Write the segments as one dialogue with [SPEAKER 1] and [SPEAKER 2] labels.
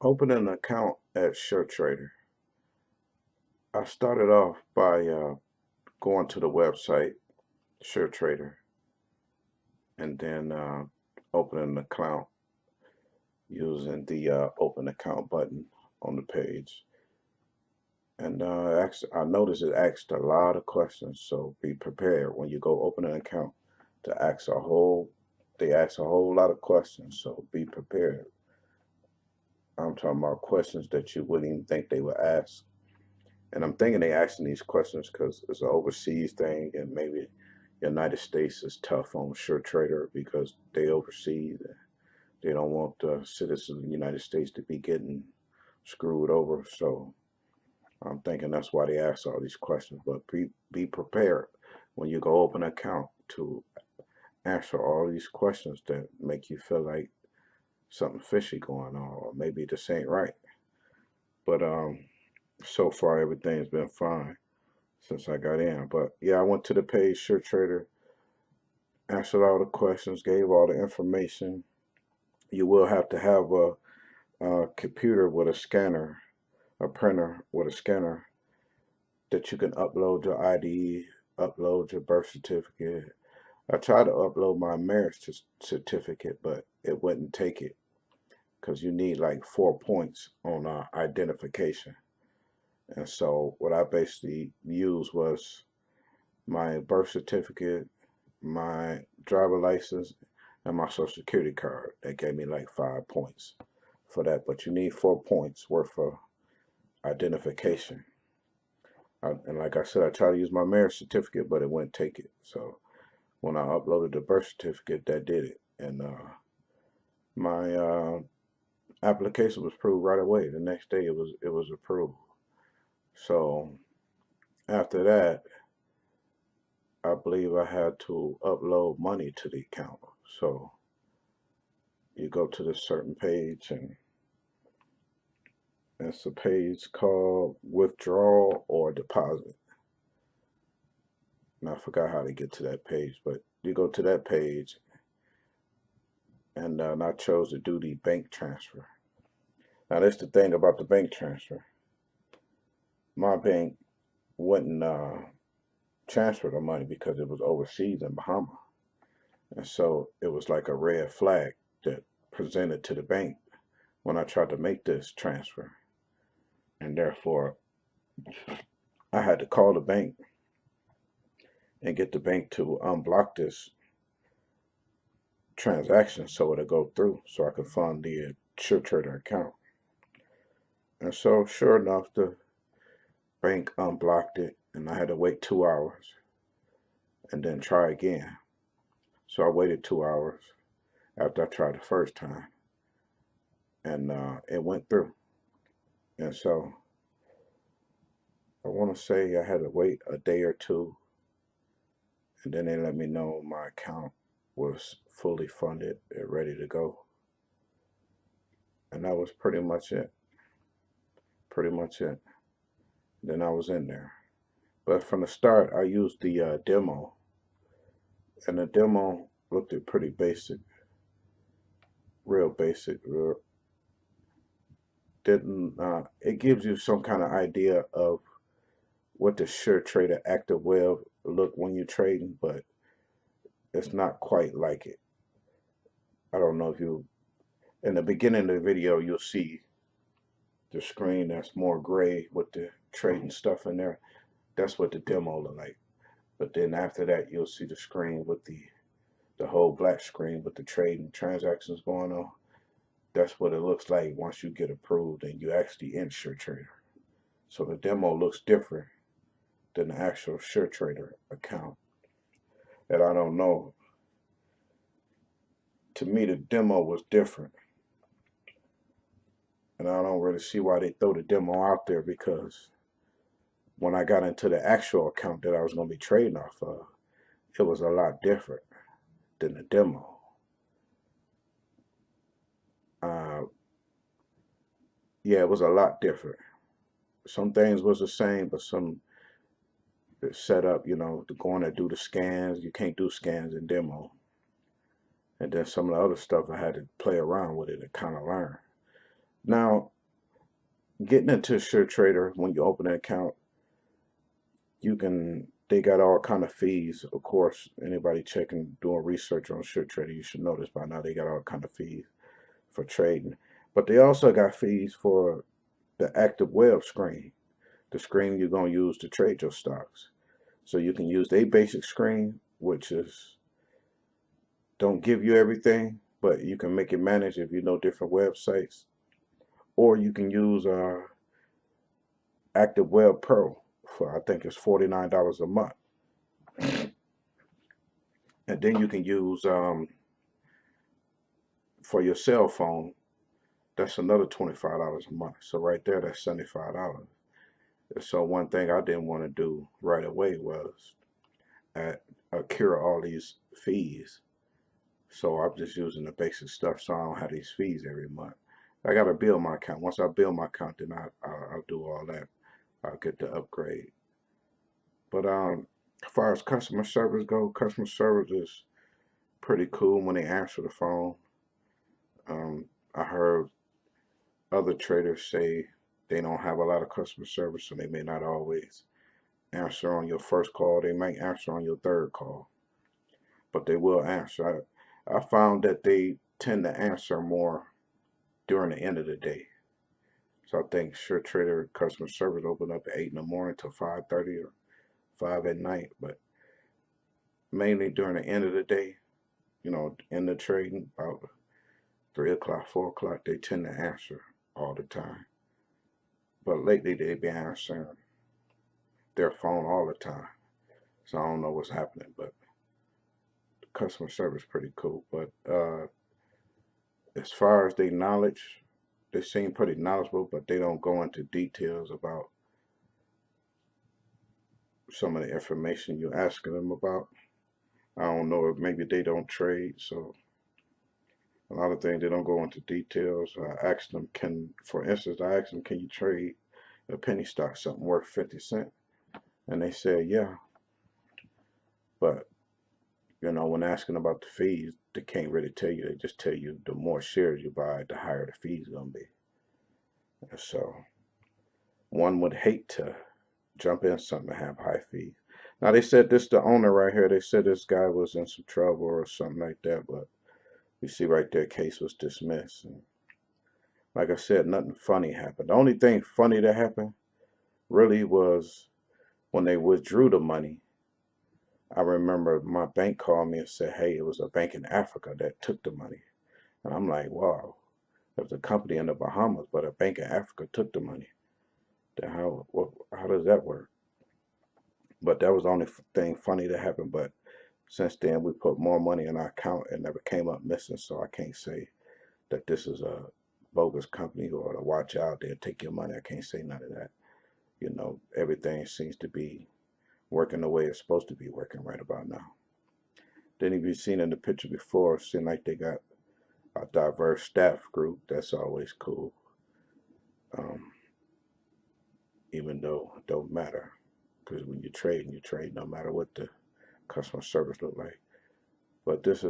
[SPEAKER 1] Opening an account at Suretrader. I started off by going to the website, Suretrader, and then opening an account using the open account button on the page. And I noticed it asked a lot of questions, so be prepared when you go open an account to ask they ask a whole lot of questions, so be prepared. I'm talking about questions that you wouldn't even think they would ask. And I'm thinking they asking these questions because it's an overseas thing, and maybe the United States is tough on Suretrader because they overseas. They don't want the citizens of the United States to be getting screwed over. So I'm thinking that's why they ask all these questions. But be prepared when you go open an account to answer all these questions that make you feel like something fishy going on, or maybe this ain't right. But so far everything's been fine since I got in. But yeah, I went to the page, Suretrader, answered all the questions, gave all the information. You will have to have a computer with a scanner, a printer with a scanner that you can upload your ID, upload your birth certificate. I tried to upload my marriage certificate, but it wouldn't take it because you need like 4 points on identification. And so what I basically used was my birth certificate, my driver license, and my social security card. That gave me like 5 points for that. But you need 4 points worth of identification. And like I said, I tried to use my marriage certificate, but it wouldn't take it. So when I uploaded the birth certificate, that did it. And my application was approved right away. The next day it was approved. So after that, I believe I had to upload money to the account. So you go to this certain page, and it's a page called withdrawal or deposit. And I forgot how to get to that page, but you go to that page, and I chose to do the bank transfer. Now that's the thing about the bank transfer. My bank wouldn't transfer the money because it was overseas in Bahamas. And so it was like a red flag that presented to the bank when I tried to make this transfer. And therefore, I had to call the bank and get the bank to unblock this transaction so it'll go through so I could fund the Suretrader account. And so, sure enough, the bank unblocked it, and I had to wait 2 hours and then try again. So I waited 2 hours after I tried the first time, and it went through. And so I want to say I had to wait a day or two, and then they let me know my account was fully funded and ready to go. And that was pretty much it. Pretty much it. Then I was in there. But from the start, I used the demo, and the demo looked at pretty basic, real basic. It gives you some kind of idea of what the Suretrader active web look when you're trading, but it's not quite like it. I don't know if you, in the beginning of the video, you'll see the screen that's more gray with the trading stuff in there. That's what the demo look like. But then after that, you'll see the screen with the whole black screen with the trading transactions going on. That's what it looks like once you get approved and you actually in Suretrader. So the demo looks different than the actual Suretrader account. And I don't know. To me, the demo was different. And I don't really see why they throw the demo out there, because when I got into the actual account that I was going to be trading off of, it was a lot different than the demo. Yeah, it was a lot different. Some things was the same, but some set up, to go in and do the scans. You can't do scans in demo. And then some of the other stuff I had to play around with it and kind of learn. Now, getting into Suretrader, when you open an account, they got all kind of fees. Of course, anybody doing research on Suretrader, you should know this by now. They got all kind of fees for trading, but they also got fees for the active web screen, the screen you're going to use to trade your stocks. So you can use their basic screen, which is don't give you everything, but you can make it manage if you know different websites, or you can use Active Web Pro for, I think it's $49 a month, and then you can use for your cell phone. That's another $25 a month. So right there, that's $75. So one thing I didn't want to do right away was cure all these fees. So I'm just using the basic stuff, so I don't have these fees every month. I got to build my account. Once I build my account, then I'll do all that. I'll get the upgrade. But as far as customer service go, customer service is pretty cool when they answer the phone. I heard other traders say they don't have a lot of customer service, so they may not always answer on your first call. They might answer on your third call, but they will answer. I found that they tend to answer more during the end of the day. So I think Suretrader customer service open up at 8 in the morning till 5:30 or 5 at night, but mainly during the end of the day, in the trading, about 3 o'clock, 4 o'clock, they tend to answer all the time. But lately they've been answering their phone all the time. So I don't know what's happening, but the customer service is pretty cool. But as far as their knowledge, they seem pretty knowledgeable, but they don't go into details about some of the information you're asking them about. I don't know if maybe they don't trade, so a lot of things they don't go into details. I asked them, for instance, can you trade a penny stock, something worth 50 cents? And they said, yeah. But, when asking about the fees, they can't really tell you. They just tell you the more shares you buy, the higher the fees going to be. And so one would hate to jump in something to have high fees. Now they said this, the owner right here, they said this guy was in some trouble or something like that, but you see right there, case was dismissed. And like I said, nothing funny happened. The only thing funny that happened really was when they withdrew the money. I remember my bank called me and said, hey, it was a bank in Africa that took the money. And I'm like, wow, it was a company in the Bahamas, but a bank in Africa took the money. Then how does that work? But that was the only thing funny that happened. But since then, we put more money in our account and never came up missing. So I can't say that this is a bogus company or to watch out, they'll take your money. I can't say none of that. Everything seems to be working the way it's supposed to be working right about now. Then if you've seen in the picture before, it seems like they got a diverse staff group. That's always cool. Even though it don't matter, because when you trade no matter what the customer service look like. But this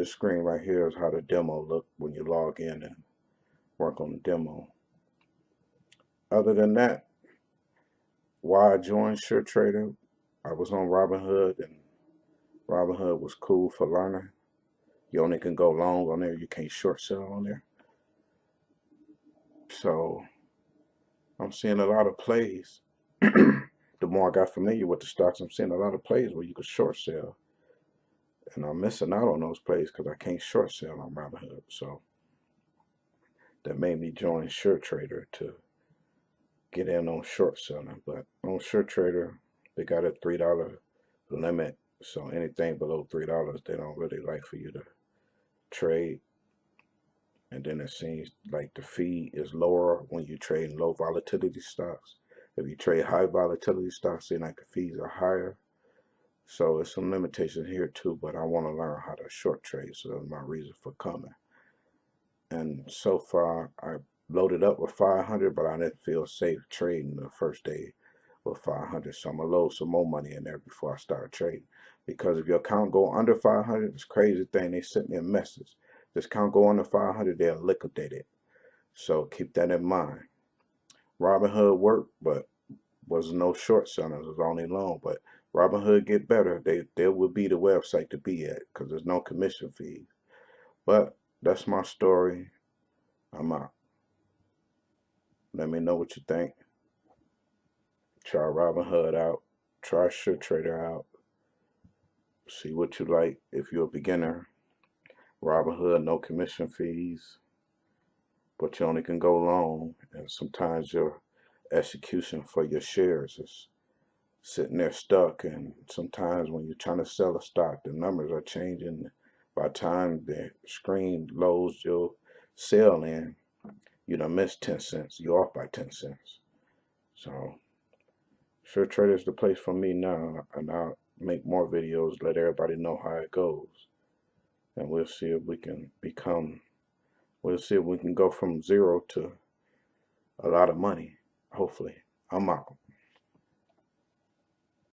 [SPEAKER 1] screen right here is how the demo look when you log in and work on the demo. Other than that, why I joined Suretrader, I was on Robinhood, and Robinhood was cool for learning. You only can go long on there. You can't short sell on there. So I'm seeing a lot of plays. The more I got familiar with the stocks, I'm seeing a lot of plays where you could short sell. And I'm missing out on those plays because I can't short sell on Robinhood. So that made me join Suretrader to get in on short selling. But on Suretrader, they got a $3 limit. So anything below $3, they don't really like for you to trade. And then it seems like the fee is lower when you trade low volatility stocks. If you trade high volatility stocks, then like the fees are higher. So there's some limitations here too, but I want to learn how to short trade, so that's my reason for coming. And so far, I loaded up with 500, but I didn't feel safe trading the first day with 500. So I'm gonna load some more money in there before I start trading. Because if your account go under 500, it's crazy thing. They sent me a message. This account go under 500, they'll liquidate it. So keep that in mind. Robinhood worked, but was no short sellers, it was only long. But Robinhood get better. They would be the website to be at because there's no commission fees. But that's my story. I'm out. Let me know what you think. Try Robinhood out. Try Suretrader out. See what you like. If you're a beginner, Robinhood, no commission fees, but you only can go long. And sometimes your execution for your shares is sitting there stuck. And sometimes when you're trying to sell a stock, the numbers are changing. By the time the screen loads your sell in, you done missed 10 cents. You're off by 10 cents. So Suretrader is the place for me now, and I'll make more videos, let everybody know how it goes. And we'll see if we can go from zero to a lot of money, hopefully. I'm out.